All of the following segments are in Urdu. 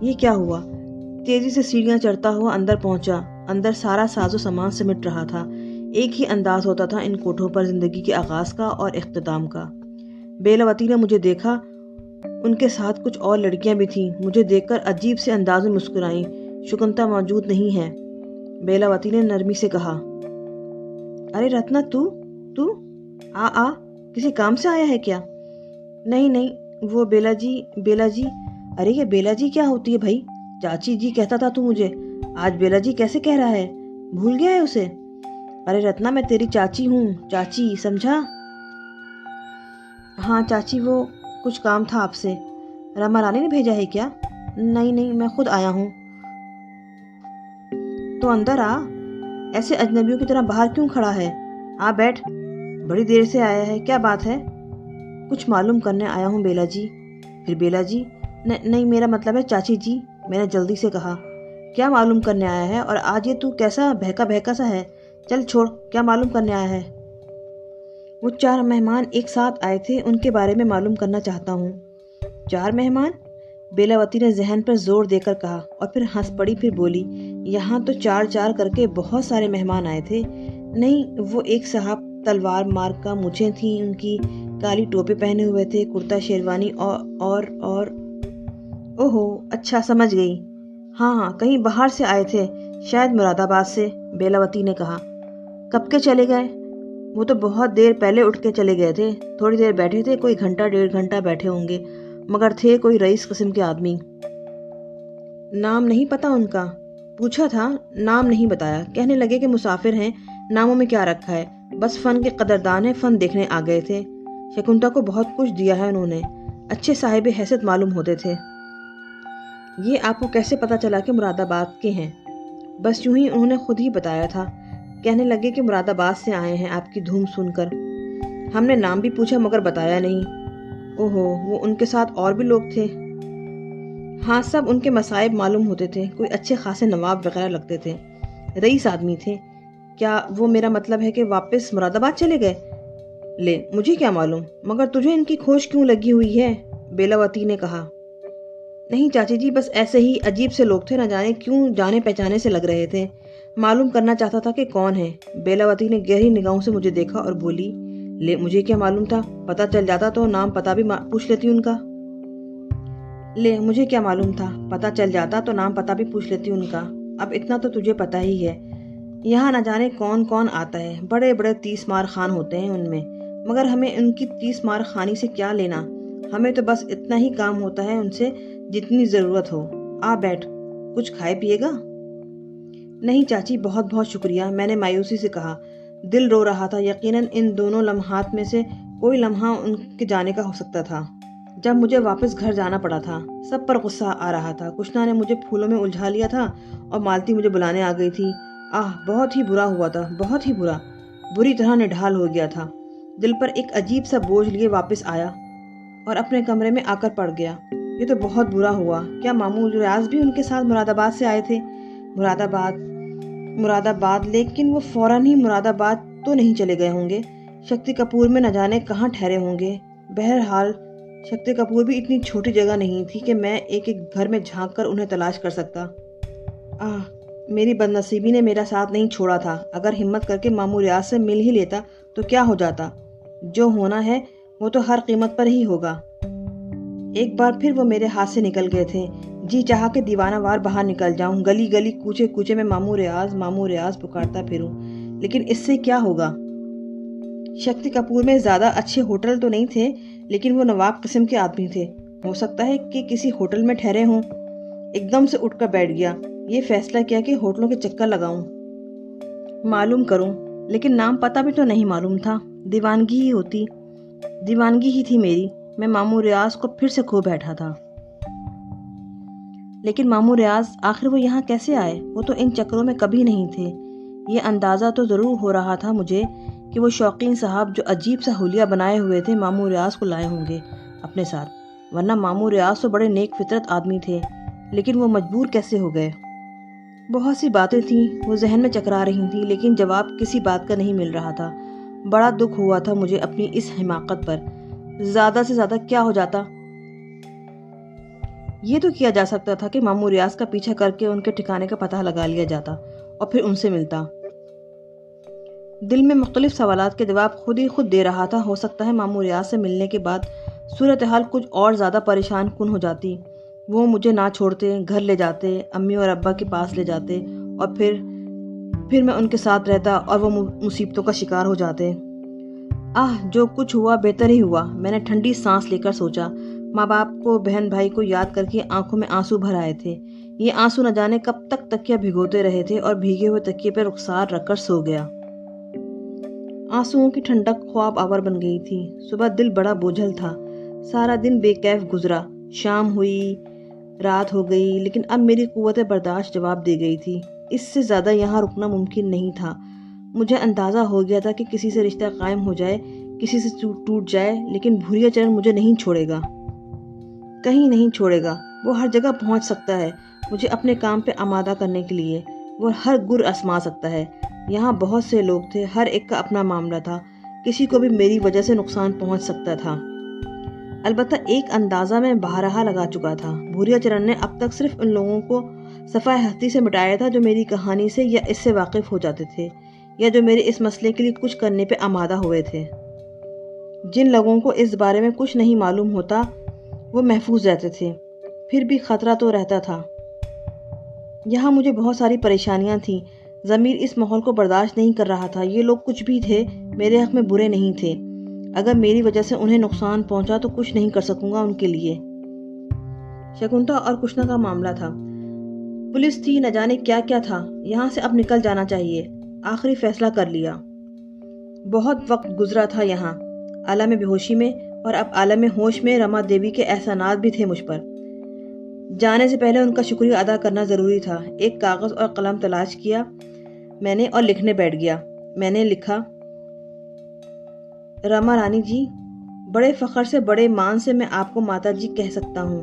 یہ کیا ہوا؟ تیزی سے سیڑھیاں چڑھتا ہوا اندر پہنچا۔ اندر سارا ساز و سامان سمٹ رہا تھا۔ ایک ہی انداز ہوتا تھا ان کوٹھوں پر زندگی کے آغاز کا اور اختتام کا۔ بیلاوتی نے مجھے دیکھا، ان کے ساتھ کچھ اور لڑکیاں بھی تھیں۔ مجھے دیکھ کر عجیب سے انداز میں مسکرائیں۔ شکنتا موجود نہیں ہے۔ بیلاوتی نے نرمی سے کہا، ارے رتنا، تو آ کسی کام سے آیا ہے کیا؟ نہیں، وہ بیلا جی۔ ارے یہ بیلا جی کیا ہوتی ہے بھائی؟ چاچی جی کہتا تھا تو مجھے، آج بیلا جی کیسے کہہ رہا ہے؟ بھول گیا ہے اسے؟ ارے رتنا، میں تیری چاچی ہوں، چاچی سمجھا؟ ہاں چاچی، وہ کچھ کام تھا آپ سے۔ رما رانی نے بھیجا ہے کیا؟ نہیں، میں خود آیا ہوں۔ تو اندر آ، ایسے اجنبیوں کی طرح باہر کیوں کھڑا ہے؟ آ بیٹھ، بڑی دیر سے آیا ہے، کیا بات ہے؟ کچھ معلوم کرنے آیا ہوں بیلا جی۔ پھر بیلا جی؟ نہیں، میرا مطلب ہے چاچی جی، میں نے جلدی سے کہا۔ کیا معلوم کرنے آیا ہے؟ اور آج یہ تو کیسا بہکا سا ہے؟ چل چھوڑ، کیا معلوم کرنے آیا ہے؟ وہ 4 مہمان ایک ساتھ آئے تھے، ان کے بارے میں معلوم کرنا چاہتا ہوں۔ 4 مہمان؟ بیلاوتی نے ذہن پر زور دے کر کہا اور پھر ہنس پڑی، پھر بولی، یہاں تو 4 کر کے بہت سارے مہمان آئے تھے۔ نہیں، وہ ایک صاحب تلوار مار کا مونچھیں تھیں ان کی، کالی ٹوپی پہنے ہوئے تھے، کرتا شیروانی اور اوہو، اچھا سمجھ گئی۔ ہاں، کہیں باہر سے آئے تھے، شاید مراد آباد سے، بیلاوتی نے کہا۔ کب کے چلے گئے؟ وہ تو بہت دیر پہلے اٹھ کے چلے گئے تھے، تھوڑی دیر بیٹھے تھے، کوئی گھنٹہ 1.5 گھنٹہ بیٹھے ہوں گے، مگر تھے کوئی رئیس قسم کے آدمی۔ نام نہیں پتا ان کا؟ پوچھا تھا، نام نہیں بتایا، کہنے لگے کہ مسافر ہیں، ناموں میں کیا رکھا ہے، بس فن کے قدردان ہیں، فن دیکھنے آ گئے تھے۔ شکنتا کو بہت کچھ دیا ہے انہوں نے، اچھے صاحب حیثیت معلوم ہوتے تھے۔ یہ آپ کو کیسے پتا چلا کہ مراد آباد کے ہیں؟ بس یوں ہی انہوں نے خود ہی بتایا تھا، کہنے لگے کہ مراد آباد سے آئے ہیں آپ کی دھوم سن کر۔ ہم نے نام بھی پوچھا مگر بتایا نہیں۔ اوہو، وہ ان کے ساتھ اور بھی لوگ تھے؟ ہاں، سب ان کے مصائب معلوم ہوتے تھے، کوئی اچھے خاصے نواب وغیرہ لگتے تھے، رئیس آدمی تھے۔ کیا وہ میرا مطلب ہے کہ واپس مراد آباد چلے گئے؟ لے، مجھے کیا معلوم، مگر تجھے ان کی کھوج کیوں لگی ہوئی ہے؟ بیلاوتی نے کہا۔ نہیں چاچی جی، بس ایسے ہی عجیب سے لوگ تھے، نہ جانے کیوں جانے پہچانے سے لگ رہے تھے، معلوم کرنا چاہتا تھا کہ کون ہے۔ بیلاوتی نے گہری نگاہوں سے مجھے دیکھا اور بولی، لے، مجھے کیا معلوم تھا، پتہ چل جاتا تو نام پتہ بھی پوچھ لیتی ان کا۔ لے، مجھے کیا معلوم تھا، پتہ چل جاتا تو نام پتہ بھی پوچھ لیتی ان کا۔ اب اتنا تو تجھے پتہ ہی ہے، یہاں نہ جانے کون کون آتا ہے، بڑے بڑے 30 مار خان ہوتے ہیں ان میں، مگر ہمیں ان کی 30 مار خانی سے کیا لینا، ہمیں تو بس اتنا ہی کام ہوتا ہے ان سے جتنی ضرورت ہو۔ آ بیٹھ، کچھ کھائے پیے گا؟ نہیں چاچی، بہت بہت شکریہ، میں نے مایوسی سے کہا۔ دل رو رہا تھا، یقیناً ان دونوں لمحات میں سے کوئی لمحہ ان کے جانے کا ہو سکتا تھا جب مجھے واپس گھر جانا پڑا تھا۔ سب پر غصہ آ رہا تھا، کشنا نے مجھے پھولوں میں الجھا لیا تھا اور مالتی مجھے بلانے آ گئی تھی۔ بہت ہی برا ہوا تھا، بہت ہی برا، بری طرح نڈھال ہو گیا تھا۔ دل پر ایک عجیب سا بوجھ لیے واپس آیا اور اپنے کمرے میں آ کر پڑ گیا۔ یہ تو بہت برا ہوا۔ کیا ماموں ریاض بھی ان کے ساتھ مراد آباد سے آئے تھے؟ مراد آباد، لیکن وہ فوراً ہی مراد آباد تو نہیں چلے گئے ہوں گے، شکتی کپور میں نہ جانے کہاں ٹھہرے ہوں گے۔ بہرحال شکتی کپور بھی اتنی چھوٹی جگہ نہیں تھی کہ میں ایک ایک گھر میں جھانک کر انہیں تلاش کر سکتا۔ میری بد نصیبی نے میرا ساتھ نہیں چھوڑا تھا، اگر ہمت کر کے ماموں ریاض سے مل ہی لیتا تو کیا ہو جاتا، جو ہونا ہے وہ تو ہر قیمت پر ہی ہوگا۔ ایک بار پھر وہ میرے ہاتھ سے نکل گئے تھے، جی چاہا کہ دیوانہ وار باہر نکل جاؤں، گلی گلی کوچے کوچے میں ماموں ریاض پکارتا پھروں، لیکن اس سے کیا ہوگا۔ شکتی کپور میں زیادہ اچھے ہوٹل تو نہیں تھے، لیکن وہ نواب قسم کے آدمی تھے، ہو سکتا ہے کہ کسی ہوٹل میں ٹھہرے ہوں۔ ایک دم سے اٹھ کر بیٹھ گیا، یہ فیصلہ کیا کہ ہوٹلوں کے چکر لگاؤں، معلوم کروں، لیکن نام پتہ بھی تو نہیں معلوم تھا، دیوانگی ہی تھی میری، میں ماموں ریاض کو پھر سے کھو بیٹھا تھا۔ لیکن ماموں ریاض، آخر وہ یہاں کیسے آئے؟ وہ تو ان چکروں میں کبھی نہیں تھے۔ یہ اندازہ تو ضرور ہو رہا تھا مجھے کہ وہ شوقین صاحب جو عجیب سا حلیہ بنائے ہوئے تھے ماموں ریاض کو لائے ہوں گے اپنے ساتھ، ورنہ ماموں ریاض تو بڑے نیک فطرت آدمی تھے، لیکن وہ مجبور کیسے ہو گئے؟ بہت سی باتیں تھیں وہ ذہن میں چکرا رہی تھیں، لیکن جواب کسی بات کا نہیں مل رہا تھا۔ بڑا دکھ ہوا تھا مجھے اپنی اس حماقت پر۔ زیادہ سے زیادہ کیا ہو جاتا، یہ تو کیا جا سکتا تھا کہ ماموں ریاض کا پیچھا کر کے ان کے ٹھکانے کا پتہ لگا لیا جاتا اور پھر ان سے ملتا۔ دل میں مختلف سوالات کے جواب خود ہی خود دے رہا تھا۔ ہو سکتا ہے ماموں ریاض سے ملنے کے بعد صورتحال کچھ اور زیادہ پریشان کن ہو جاتی۔ وہ مجھے نہ چھوڑتے، گھر لے جاتے، امی اور ابا کے پاس لے جاتے اور پھر میں ان کے ساتھ رہتا اور وہ مصیبتوں کا شکار ہو جاتے۔ جو کچھ ہوا بہتر ہی ہوا، میں نے ٹھنڈی سانس لے کر سوچا۔ ماں باپ کو، بہن بھائی کو یاد کر کے آنکھوں میں آنسو بھر آئے تھے۔ یہ آنسو نہ جانے کب تک تکیہ بھگوتے رہے تھے اور بھیگے ہوئے تکیے پہ رخسار رکھ کر سو گیا۔ آنسوؤں کی ٹھنڈک خواب آور بن گئی تھی۔ صبح دل بڑا بوجھل تھا۔ سارا دن بے کیف گزرا۔ شام ہوئی، رات ہو گئی، لیکن اب میری قوت برداشت جواب دے گئی تھی۔ اس سے زیادہ یہاں رکنا ممکن نہیں تھا۔ مجھے اندازہ ہو گیا تھا کہ کسی سے رشتہ قائم ہو جائے، کسی سے ٹوٹ جائے، لیکن بھوریا چرن مجھے نہیں چھوڑے گا، کہیں نہیں چھوڑے گا۔ وہ ہر جگہ پہنچ سکتا ہے مجھے اپنے کام پہ آمادہ کرنے کے لیے۔ وہ ہر گر آزما سکتا ہے۔ یہاں بہت سے لوگ تھے، ہر ایک کا اپنا معاملہ تھا، کسی کو بھی میری وجہ سے نقصان پہنچ سکتا تھا۔ البتہ ایک اندازہ میں بارہا لگا چکا تھا، بھوریا چرن نے اب تک صرف ان لوگوں کو صفحہ ہستی سے مٹایا تھا جو میری کہانی سے یا اس سے واقف ہو جاتے تھے، یا جو میرے اس مسئلے کے لیے کچھ کرنے پہ آمادہ ہوئے تھے۔ جن لوگوں کو اس بارے میں کچھ نہیں معلوم ہوتا وہ محفوظ رہتے تھے، پھر بھی خطرہ تو رہتا تھا۔ یہاں مجھے بہت ساری پریشانیاں تھیں۔ ضمیر اس ماحول کو برداشت نہیں کر رہا تھا۔ یہ لوگ کچھ بھی تھے، میرے حق میں برے نہیں تھے۔ اگر میری وجہ سے انہیں نقصان پہنچا تو کچھ نہیں کر سکوں گا ان کے لیے۔ شکنتلا اور کشنا کا معاملہ تھا، پولیس تھی، نہ جانے کیا کیا تھا۔ یہاں سے اب نکل جانا چاہیے، آخری فیصلہ کر لیا۔ بہت وقت گزرا تھا یہاں عالم بے ہوشی میں، اور اب عالم ہوش میں رما دیوی کے احسانات بھی تھے مجھ پر۔ جانے سے پہلے ان کا شکریہ ادا کرنا ضروری تھا۔ ایک کاغذ اور قلم تلاش کیا میں نے اور لکھنے بیٹھ گیا۔ میں نے لکھا، رما رانی جی، بڑے فخر سے، بڑے مان سے میں آپ کو ماتا جی کہہ سکتا ہوں۔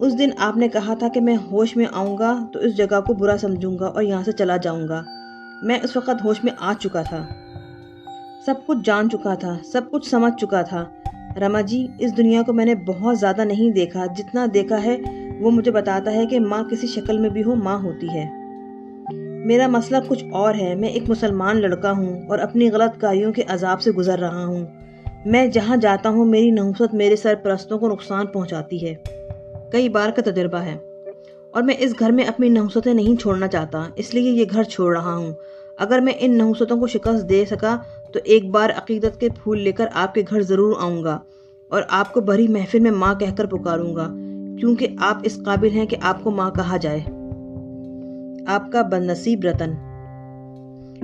اس دن آپ نے کہا تھا کہ میں ہوش میں آؤں گا تو اس جگہ کو برا سمجھوں گا اور یہاں سے چلا جاؤں گا۔ میں اس وقت ہوش میں آ چکا تھا، سب کچھ جان چکا تھا، سب کچھ سمجھ چکا تھا۔ رما جی، اس دنیا کو میں نے بہت زیادہ نہیں دیکھا، جتنا دیکھا ہے وہ مجھے بتاتا ہے کہ ماں کسی شکل میں بھی ہو، ماں ہوتی ہے۔ میرا مسئلہ کچھ اور ہے۔ میں ایک مسلمان لڑکا ہوں اور اپنی غلط کاریوں کے عذاب سے گزر رہا ہوں۔ میں جہاں جاتا ہوں میری نحوست میرے سرپرستوں کو نقصان پہنچاتی ہے، کئی بار کا تجربہ ہے، اور میں اس گھر میں اپنی نحوستیں نہیں چھوڑنا چاہتا، اس لیے یہ گھر چھوڑ رہا ہوں۔ اگر میں ان نحوستوں کو شکست دے سکا تو ایک بار عقیدت کے پھول لے کر آپ کے گھر ضرور آؤں گا اور آپ کو بھری محفل میں ماں کہہ کر پکاروں گا، کیونکہ آپ اس قابل ہیں کہ آپ کو ماں کہا جائے۔ آپ کا بد نصیب رتن۔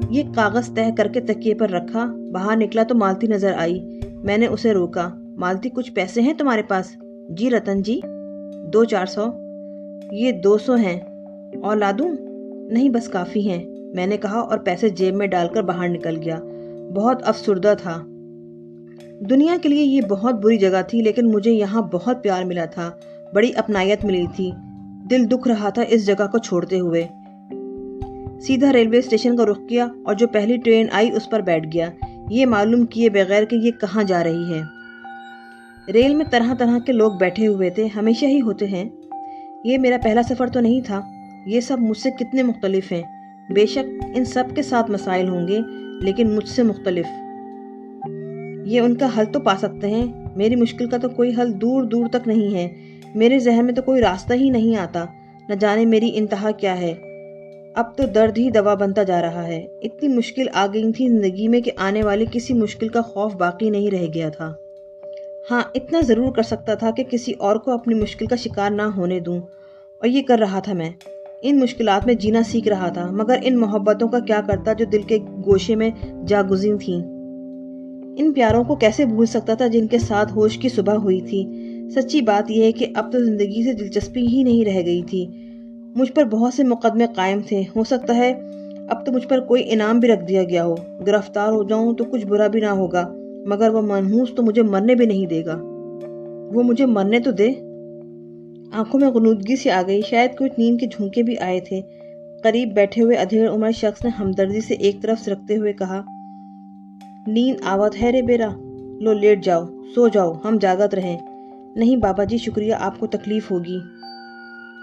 یہ کاغذ تہہ کر کے تکیے پر رکھا، باہر نکلا تو مالتی نظر آئی۔ میں نے اسے روکا۔ مالتی، کچھ پیسے ہیں تمہارے پاس؟ جی رتن جی، 200-400۔ یہ 200 ہیں، اور لا دوں؟ نہیں، بس کافی ہیں، میں نے کہا اور پیسے جیب میں ڈال کر باہر نکل گیا۔ بہت افسردہ تھا۔ دنیا کے لیے یہ بہت بری جگہ تھی، لیکن مجھے یہاں بہت پیار ملا تھا، بڑی اپنائیت ملی تھی۔ دل دکھ رہا تھا اس جگہ کو چھوڑتے ہوئے۔ سیدھا ریلوے اسٹیشن کا رخ کیا اور جو پہلی ٹرین آئی اس پر بیٹھ گیا، یہ معلوم کیے بغیر کہ یہ کہاں جا رہی ہے۔ ریل میں طرح طرح کے لوگ بیٹھے ہوئے تھے، ہمیشہ ہی ہوتے ہیں۔ یہ میرا پہلا سفر تو نہیں تھا۔ یہ سب مجھ سے کتنے مختلف ہیں۔ بے شک ان سب کے ساتھ مسائل ہوں گے، لیکن مجھ سے مختلف۔ یہ ان کا حل تو پا سکتے ہیں، میری مشکل کا تو کوئی حل دور دور تک نہیں ہے۔ میرے ذہن میں تو کوئی راستہ ہی نہیں آتا، نہ جانے میری انتہا کیا ہے۔ اب تو درد ہی دوا بنتا جا رہا ہے۔ اتنی مشکل آ گئی تھی زندگی میں کہ آنے والی کسی مشکل کا خوف باقی نہیں رہ گیا تھا۔ ہاں، اتنا ضرور کر سکتا تھا کہ کسی اور کو اپنی مشکل کا شکار نہ ہونے دوں، اور یہ کر رہا تھا میں۔ ان مشکلات میں جینا سیکھ رہا تھا، مگر ان محبتوں کا کیا کرتا جو دل کے گوشے میں جا گزین تھیں؟ ان پیاروں کو کیسے بھول سکتا تھا جن کے ساتھ ہوش کی صبح ہوئی تھی؟ سچی بات یہ ہے کہ اب تو زندگی سے دلچسپی ہی نہیں رہ گئی تھی۔ مجھ پر بہت سے مقدمے قائم تھے، ہو سکتا ہے اب تو مجھ پر کوئی انعام بھی رکھ دیا گیا ہو۔ گرفتار ہو جاؤں تو کچھ برا بھی نہ ہوگا، مگر وہ منحوس تو مجھے مرنے بھی نہیں دے گا۔ وہ مجھے مرنے تو دے۔ آنکھوں میں غنودگی سی آ گئی، شاید کچھ نیند کے جھونکے بھی آئے تھے۔ قریب بیٹھے ہوئے ادھیڑ عمر شخص نے ہمدردی سے ایک طرف سرکتے ہوئے کہا، نیند آوت ہے رے بیرا، لو لیٹ جاؤ، سو جاؤ، ہم جاگت رہیں۔ نہیں بابا جی، شکریہ، آپ کو تکلیف ہوگی۔